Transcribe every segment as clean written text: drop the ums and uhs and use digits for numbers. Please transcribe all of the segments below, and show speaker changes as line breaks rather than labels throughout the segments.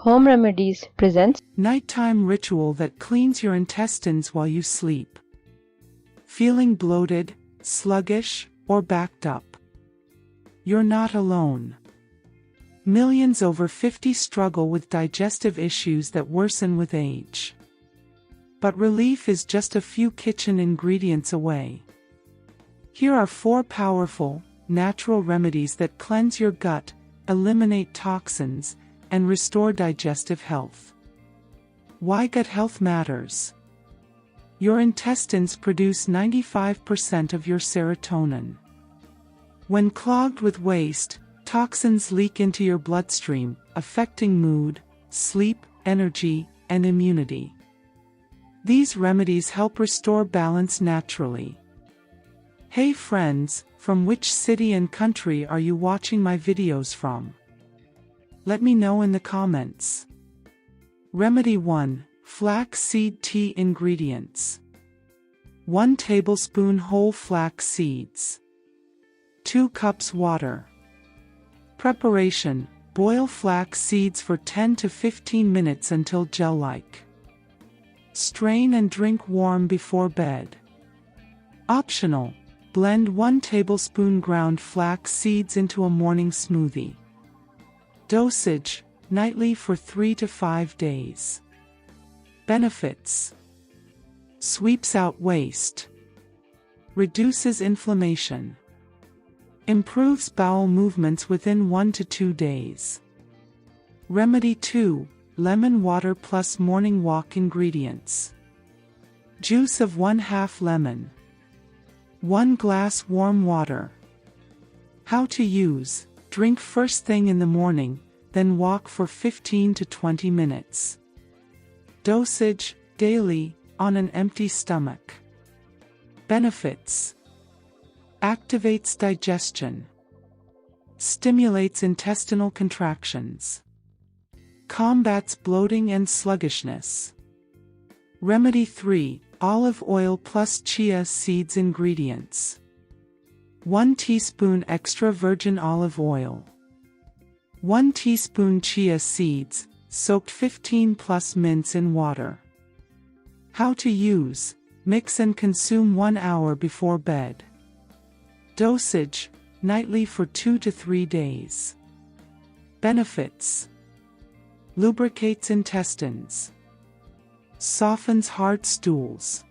Home Remedies presents
Nighttime ritual that cleans your intestines while you sleep. Feeling bloated, sluggish, or backed up? You're not alone. Millions over 50 struggle with digestive issues that worsen with age. But relief is just a few kitchen ingredients away. Here are 4 powerful, natural remedies that cleanse your gut, eliminate toxins, and restore digestive health. Why gut health matters. Your intestines produce 95% of your serotonin. When clogged with waste, toxins leak into your bloodstream, affecting mood, sleep, energy, and immunity. These remedies help restore balance naturally. Hey friends, from which city and country are you watching my videos from? Let me know in the comments. Remedy 1. Flaxseed Tea Ingredients. 1 tablespoon whole flax seeds. 2 cups water. Preparation: boil flax seeds for 10 to 15 minutes until gel-like. Strain and drink warm before bed. Optional: blend 1 tablespoon ground flax seeds into a morning smoothie. Dosage: nightly for 3 to 5 days. Benefits: sweeps out waste. Reduces inflammation. Improves bowel movements within 1 to 2 days. Remedy 2. Lemon water plus morning walk ingredients. Juice of 1/2 lemon. 1 glass warm water. How to use: drink first thing in the morning, then walk for 15 to 20 minutes. Dosage: daily, on an empty stomach. Benefits: activates digestion. Stimulates intestinal contractions. Combats bloating and sluggishness. Remedy 3. Olive oil plus chia seeds ingredients. 1 teaspoon extra virgin olive oil. 1 teaspoon chia seeds, soaked 15 plus minutes in water. How to use: mix and consume 1 hour before bed. Dosage: nightly for 2 to 3 days. Benefits: lubricates intestines. Softens hard stools.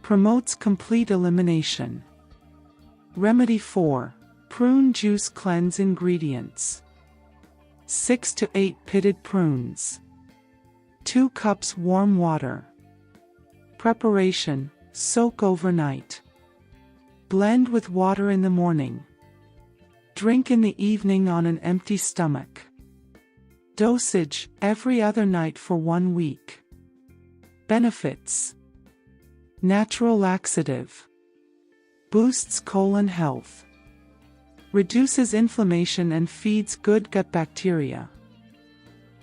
Promotes complete elimination. Remedy 4. Prune juice cleanse ingredients. 6 to 8 pitted prunes. 2 cups warm water. Preparation: soak overnight. Blend with water in the morning. Drink in the evening on an empty stomach. Dosage: every other night for 1 week. Benefits: natural laxative. Boosts colon health. Reduces inflammation and feeds good gut bacteria.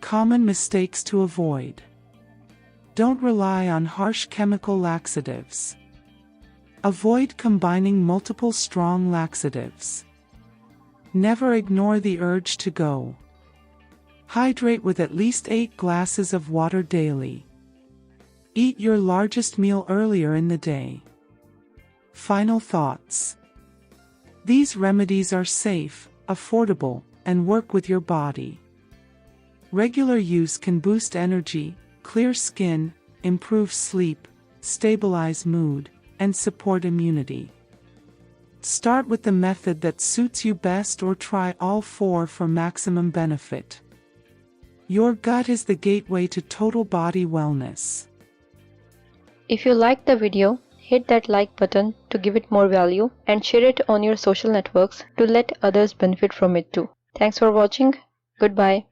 Common mistakes to avoid: don't rely on harsh chemical laxatives. Avoid combining multiple strong laxatives. Never ignore the urge to go. Hydrate with at least 8 glasses of water daily. Eat your largest meal earlier in the day. Final thoughts: these remedies are safe, affordable, and work with your body. Regular use can boost energy, clear skin, improve sleep, stabilize mood, and support immunity. Start with the method that suits you best or try all 4 for maximum benefit. Your gut is the gateway to total body wellness.
If you liked the video, hit that like button to give it more value and share it on your social networks to let others benefit from it too. Thanks for watching. Goodbye.